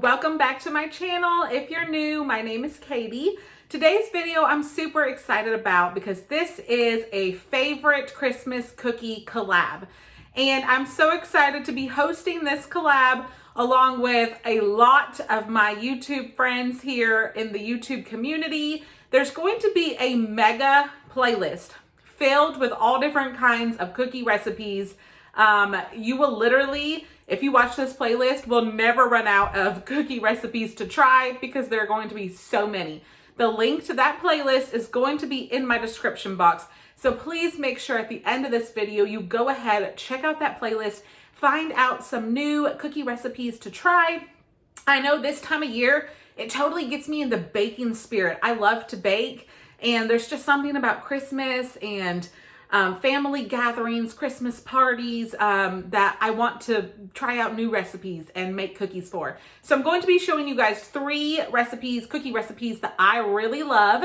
welcome back to my channel. If you're new, my name is Katie. Today's video I'm super excited about because this is a favorite Christmas cookie collab. And I'm so excited to be hosting this collab along with a lot of my YouTube friends here in the YouTube community. There's going to be a mega playlist filled with all different kinds of cookie recipes. You will literally, if you watch this playlist, will never run out of cookie recipes to try because there are going to be so many. The link to that playlist is going to be in my description box. So please make sure at the end of this video, you go ahead, check out that playlist, find out some new cookie recipes to try. I know this time of year, it totally gets me in the baking spirit. I love to bake, and there's just something about Christmas and family gatherings, Christmas parties, that I want to try out new recipes and make cookies for. So I'm going to be showing you guys 3 recipes, cookie recipes that I really love.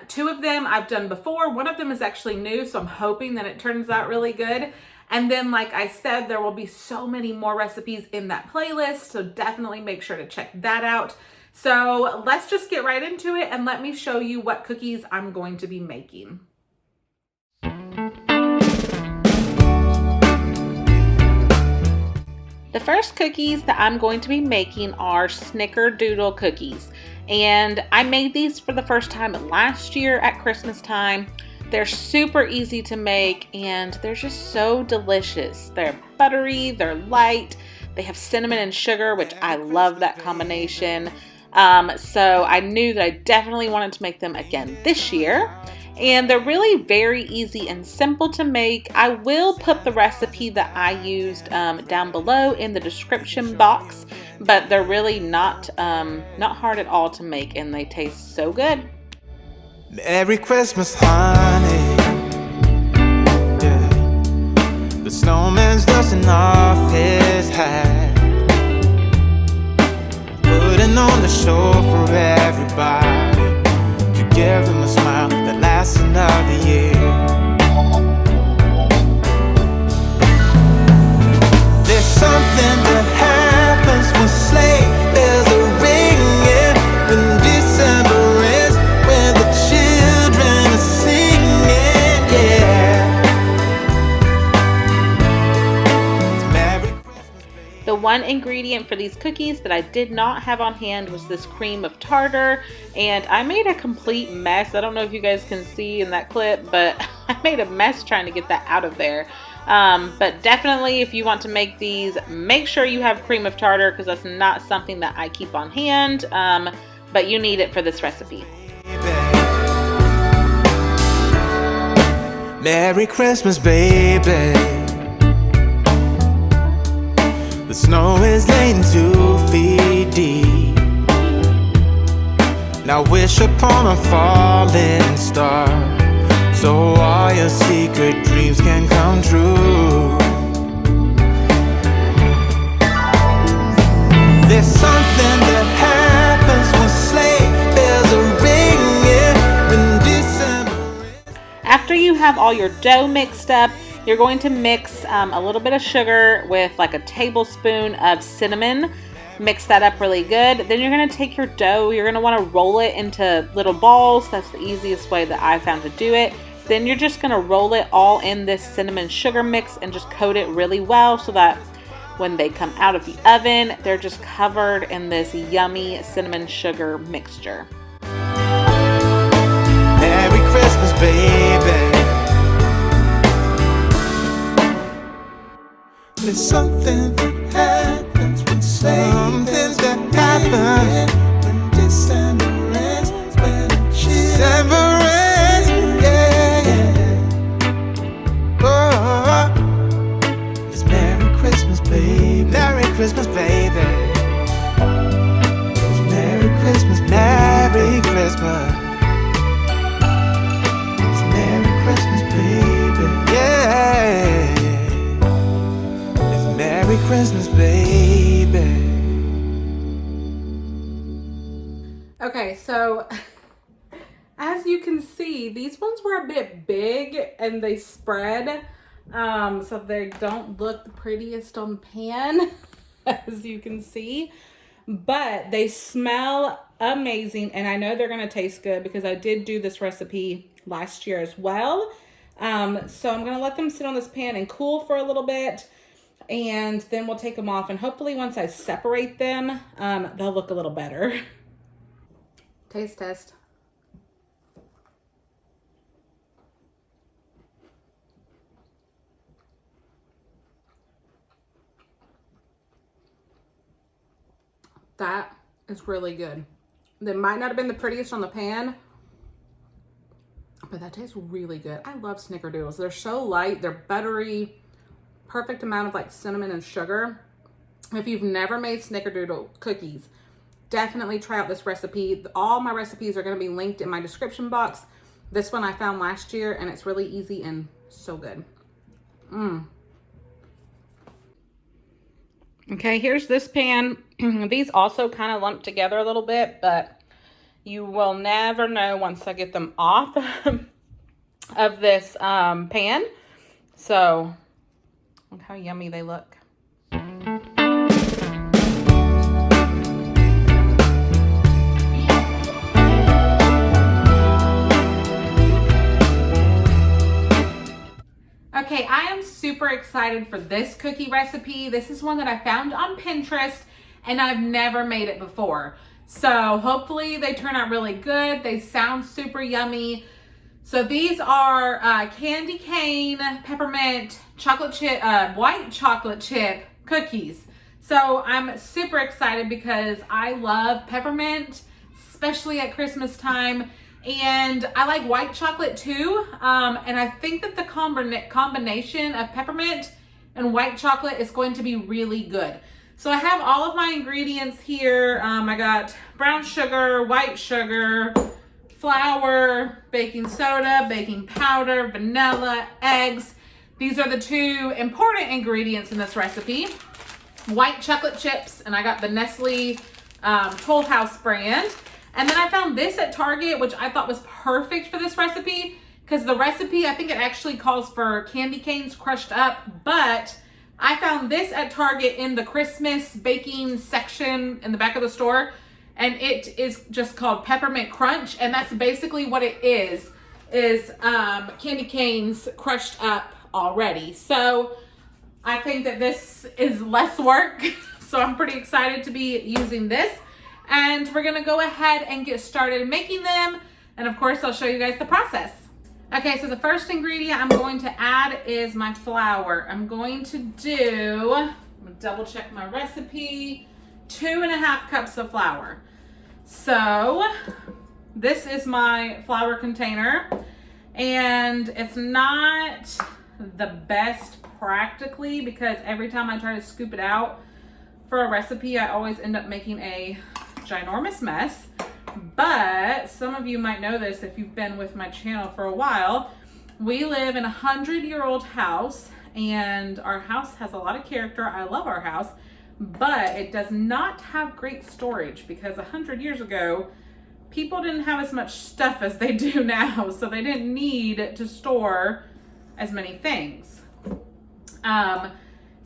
2 of them I've done before. One of them is actually new, so I'm hoping that it turns out really good. And then, like I said, there will be so many more recipes in that playlist, so definitely make sure to check that out. So let's just get right into it and let me show you what cookies I'm going to be making. The first cookies that I'm going to be making are Snickerdoodle cookies. And I made these for the first time last year at Christmas time. They're super easy to make and they're just so delicious. They're buttery, they're light, they have cinnamon and sugar, which I love that combination. So I knew that I definitely wanted to make them again this year. And they're really very easy and simple to make. I will put the recipe that I used down below in the description box, but they're really not hard at all to make, and they taste so good. Merry Christmas, honey. Yeah. The snowman's dusting off his hat, putting on the show for everybody, to give them a smile that lasts another year. There's something that happens when sleigh bells are ringing, when December ends, when the children are singing, yeah. It's Merry Christmas, baby. The one ingredient for these cookies that I did not have on hand was this cream of tartar, and I made a complete mess. I don't know if you guys can see in that clip, but I made a mess trying to get that out of there. But definitely, if you want to make these, make sure you have cream of tartar, because that's not something that I keep on hand, but you need it for this recipe. Merry Christmas, baby. The snow is laying 2 feet deep. Now wish upon a falling star, so all your secret dreams can come true. There's something that happens when sleigh bells are ringing, when December. After you have all your dough mixed up, you're going to mix a little bit of sugar with like a tablespoon of cinnamon. Mix that up really good. Then you're going to take your dough, you're going to want to roll it into little balls. That's the easiest way that I found to do it. Then you're just going to roll it all in this cinnamon sugar mix and just coat it really well so that when they come out of the oven, they're just covered in this yummy cinnamon sugar mixture. Merry Christmas, baby. There's something that happens when something that happens when December ends, when December ends, yeah. Oh, it's Merry Christmas, baby. Merry Christmas, baby. It's Merry Christmas, Merry Christmas. It's Merry Christmas, baby. Yeah. Merry Christmas, baby. Okay, so as you can see, these ones were a bit big and they spread, so they don't look the prettiest on the pan, as you can see. but they smell amazing, and I know they're gonna taste good because I did do this recipe last year as well. So I'm gonna let them sit on this pan and cool for a little bit, and then we'll take them off, and hopefully once I separate them, they'll look a little better. Taste test. That is really good. They might not have been the prettiest on the pan, but that tastes really good. I love Snickerdoodles. They're so light, they're buttery, perfect amount of like cinnamon and sugar. If you've never made Snickerdoodle cookies, definitely try out this recipe. All my recipes are gonna be linked in my description box. This one I found last year, and it's really easy and so good. Okay, here's this pan. These also kind of lump together a little bit, but you will never know once I get them off of this pan. So look how yummy they look. Okay, I am super excited for this cookie recipe. This is one that I found on Pinterest, and I've never made it before. So hopefully they turn out really good. They sound super yummy. So these are candy cane, peppermint, chocolate chip, white chocolate chip cookies. So I'm super excited because I love peppermint, especially at Christmas time. And I like white chocolate too. And I think that the combination of peppermint and white chocolate is going to be really good. So I have all of my ingredients here. I got brown sugar, white sugar, flour, baking soda, baking powder, vanilla, eggs. These are the two important ingredients in this recipe. White chocolate chips, and I got the Nestle Toll House brand. And then I found this at Target, which I thought was perfect for this recipe, because the recipe, I think it actually calls for candy canes crushed up, but I found this at Target in the Christmas baking section in the back of the store, and it is just called Peppermint Crunch, and that's basically what it is candy canes crushed up already. So I think that this is less work, so I'm pretty excited to be using this. And we're gonna go ahead and get started making them. And of course, I'll show you guys the process. Okay, so the first ingredient I'm going to add is my flour. I'm going to double check my recipe, 2.5 cups of flour. So this is my flour container, and it's not the best practically because every time I try to scoop it out for a recipe, I always end up making a ginormous mess. But some of you might know this if you've been with my channel for a while. We live in a 100-year-old house, and our house has a lot of character. I love our house, but it does not have great storage because 100 years ago, people didn't have as much stuff as they do now, so they didn't need to store as many things.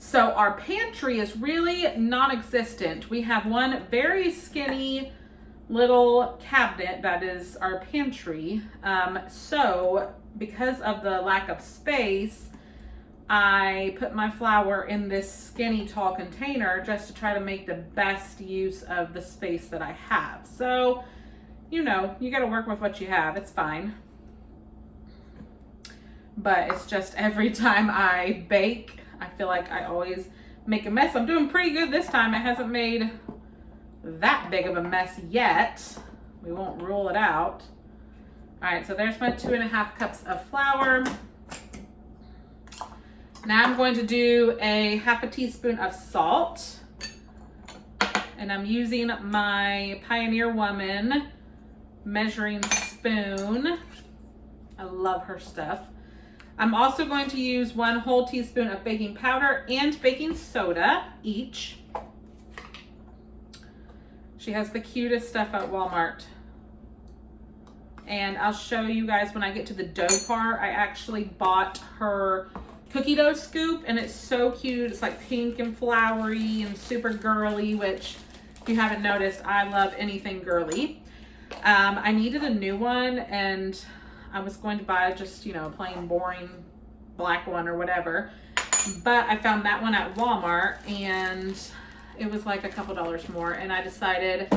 So our pantry is really non-existent. We have one very skinny little cabinet that is our pantry. So because of the lack of space, I put my flour in this skinny tall container just to try to make the best use of the space that I have. So, you know, you gotta work with what you have. It's fine. But it's just every time I bake, I feel like I always make a mess. I'm doing pretty good this time. It hasn't made that big of a mess yet. We won't rule it out. All right, so there's my 2.5 cups of flour. Now I'm going to do a 1/2 teaspoon of salt. And I'm using my Pioneer Woman measuring spoon. I love her stuff. I'm also going to use 1 whole teaspoon of baking powder and baking soda each. She has the cutest stuff at Walmart. And I'll show you guys when I get to the dough part. I actually bought her cookie dough scoop, and it's so cute. It's like pink and flowery and super girly, which If you haven't noticed, I love anything girly. I needed a new one, and I was going to buy just, you know, a plain boring black one or whatever. But I found that one at Walmart, and it was like a couple dollars more. And I decided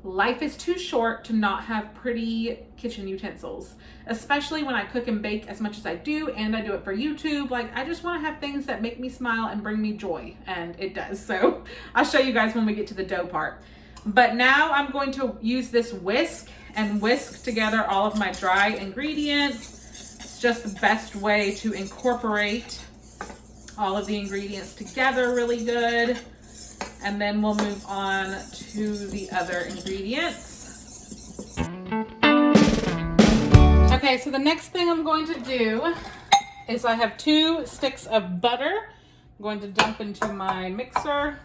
life is too short to not have pretty kitchen utensils, especially when I cook and bake as much as I do, and I do it for YouTube. Like, I just want to have things that make me smile and bring me joy, and it does. So I'll show you guys when we get to the dough part. But now I'm going to use this whisk and whisk together all of my dry ingredients. It's just the best way to incorporate all of the ingredients together really good. And then we'll move on to the other ingredients. Okay, so the next thing I'm going to do is I have 2 sticks of butter. I'm going to dump into my mixer.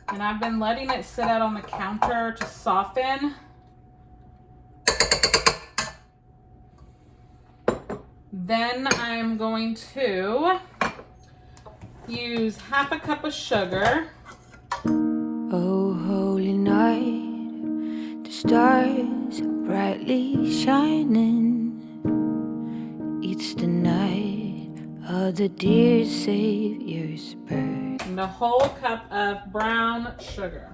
And I've been letting it sit out on the counter to soften. Then I'm going to use half a cup of sugar. Oh, holy night, the stars are brightly shining. It's the night of the dear Savior's birth. And a whole cup of brown sugar.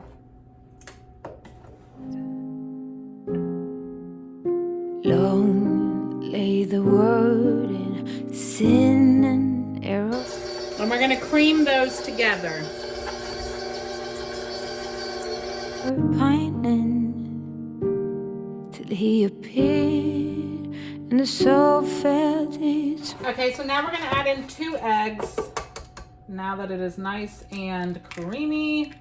Long lay the world in sin and error. And we're gonna cream those together. Pining till he appeared and the soul felt its. Okay, so now we're gonna add in 2 eggs. Now that it is nice and creamy.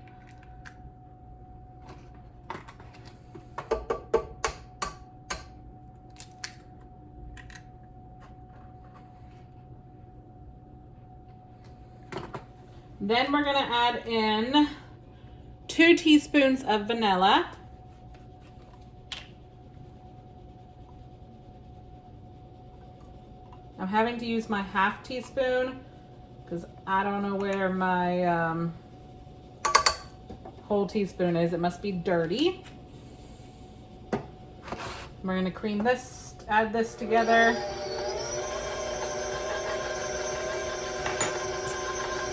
Then we're gonna add in 2 teaspoons of vanilla. I'm having to use my half teaspoon because I don't know where my whole teaspoon is. It must be dirty. We're gonna cream this, add this together.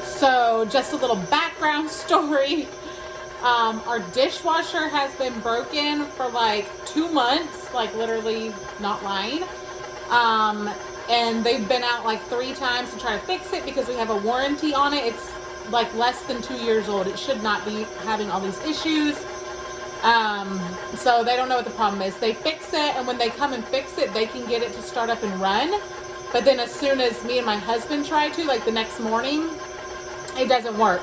So just a little background story. Our dishwasher has been broken for like 2 months, like literally not lying. And they've been out like 3 times to try to fix it because we have a warranty on it. It's like less than 2 years old. It should not be having all these issues. So they don't know what the problem is. They fix it, and when they come and fix it, they can get it to start up and run. But then as soon as me and my husband try to, like the next morning, it doesn't work.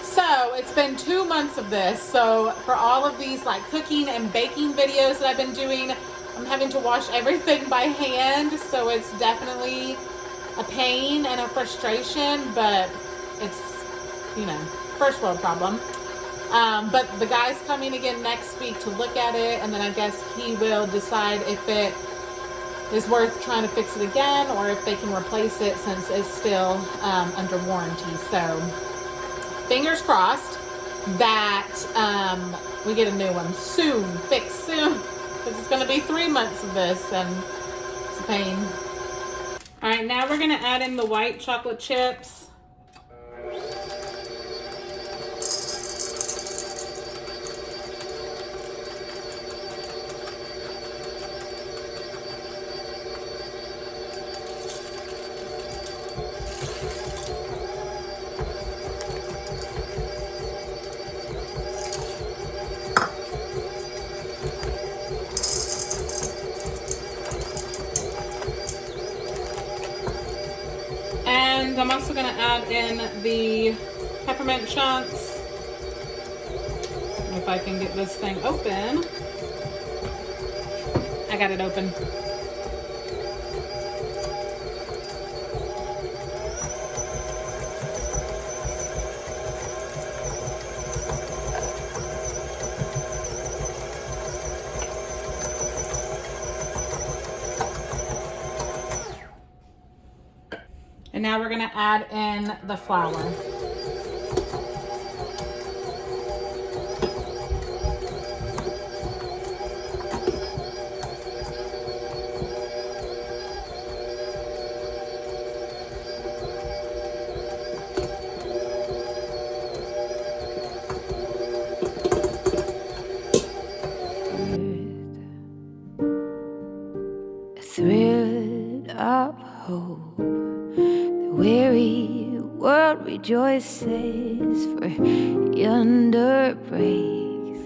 So it's been 2 months of this. So for all of these like cooking and baking videos that I've been doing, I'm having to wash everything by hand. So it's definitely a pain and a frustration, but it's, you know, first world problem. But the guy's coming again next week to look at it, and then I guess he will decide if it is worth trying to fix it again or if they can replace it since it's still under warranty. So fingers crossed that we get a new one soon, fixed soon, because it's going to be 3 months of this and it's a pain. All right, now we're going to add in the white chocolate chips. And I'm also going to add in the peppermint chunks. If I can get this thing open. I got it open. And now we're going to add in the flour. hope. The weary world rejoices, for yonder breaks.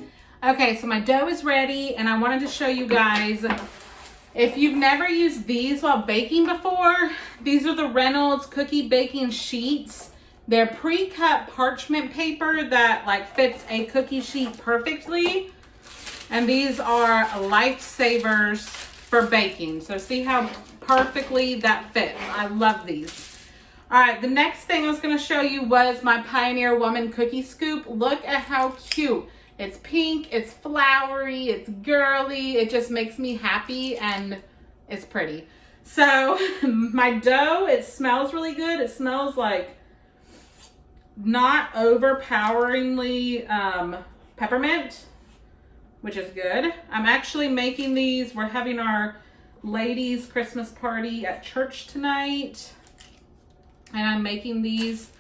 Okay, so my dough is ready, and I wanted to show you guys, if you've never used these while baking before, these are the Reynolds cookie baking sheets. They're pre-cut parchment paper that like fits a cookie sheet perfectly. And these are lifesavers for baking. So see how perfectly that fits. I love these. All right, the next thing I was gonna show you was my Pioneer Woman cookie scoop. Look at how cute. It's pink, it's flowery, it's girly. It just makes me happy and it's pretty. So my dough, it smells really good. It smells like not overpoweringly peppermint, which is good. I'm actually making these. We're having our ladies' Christmas party at church tonight, and I'm making these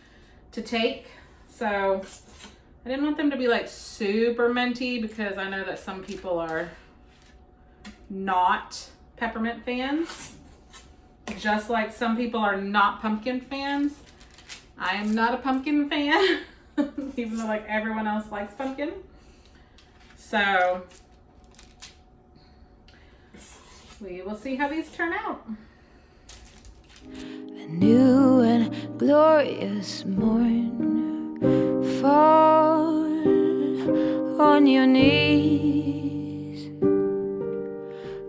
to take. So I didn't want them to be like super minty because I know that some people are not peppermint fans, just like some people are not pumpkin fans. I am not a pumpkin fan, even though like everyone else likes pumpkin. So we will see how these turn out. A new and glorious morn, fall on your knees.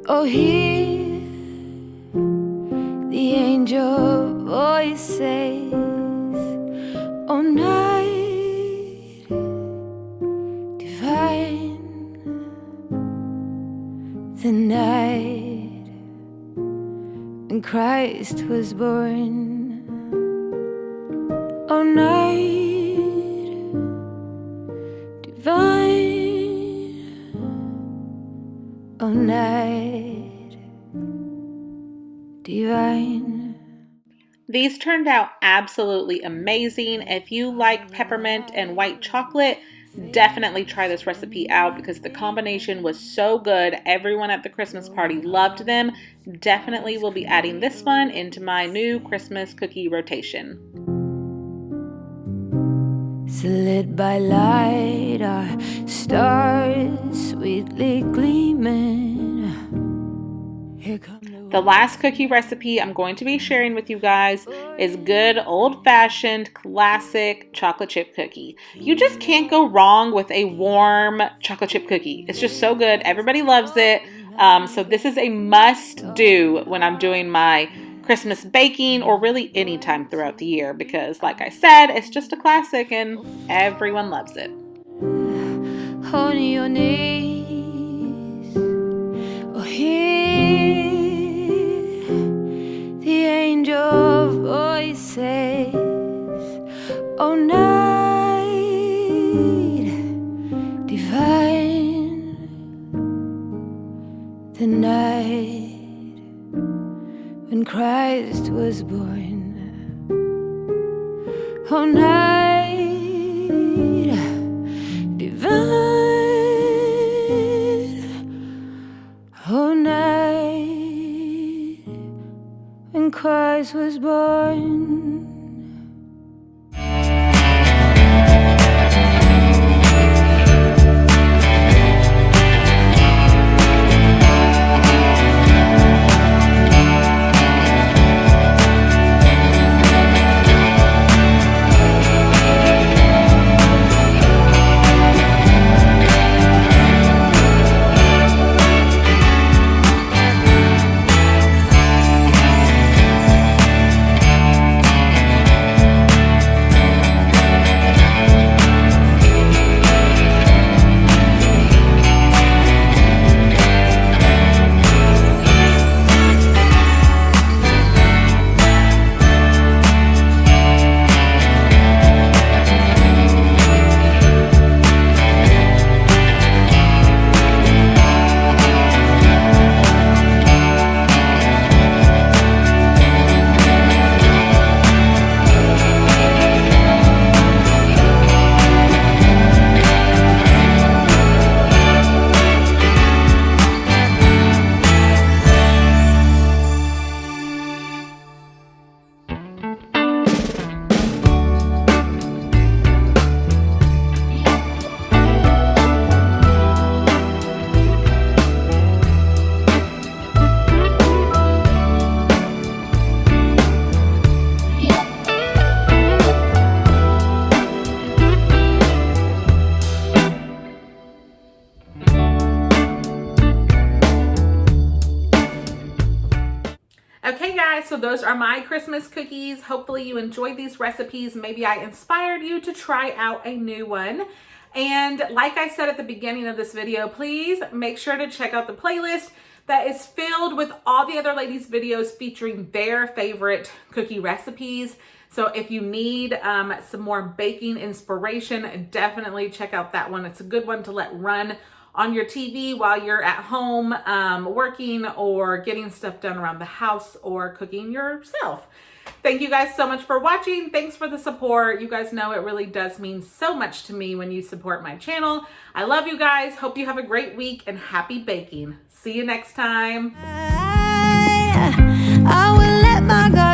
Oh, hear the angel voice says, oh, night divine, the night when Christ was born. Oh, night divine, oh, night divine. These turned out absolutely amazing. If you like peppermint and white chocolate, definitely try this recipe out because the combination was so good. Everyone at the Christmas party loved them. Definitely will be adding this one into my new Christmas cookie rotation. So lit by light, our stars sweetly gleaming. Here come the last cookie recipe I'm going to be sharing with you guys is good old-fashioned classic chocolate chip cookie. You just can't go wrong with a warm chocolate chip cookie. It's just so good. Everybody loves it. So this is a must-do when I'm doing my Christmas baking or really any time throughout the year because, like I said, it's just a classic and everyone loves it. on your knees. Oh, hear the angel voice says, oh, night divine, the night when Christ was born. Oh, night divine, oh, night when Christ was born. so those are my Christmas cookies. Hopefully you enjoyed these recipes. Maybe I inspired you to try out a new one. And like I said at the beginning of this video, please make sure to check out the playlist that is filled with all the other ladies' videos featuring their favorite cookie recipes. So if you need some more baking inspiration, definitely check out that one. It's a good one to let run on your TV while you're at home working or getting stuff done around the house or cooking yourself. Thank you guys so much for watching. Thanks for the support. You guys know it really does mean so much to me when you support my channel. I love you guys. Hope you have a great week and happy baking. See you next time. I will let my guard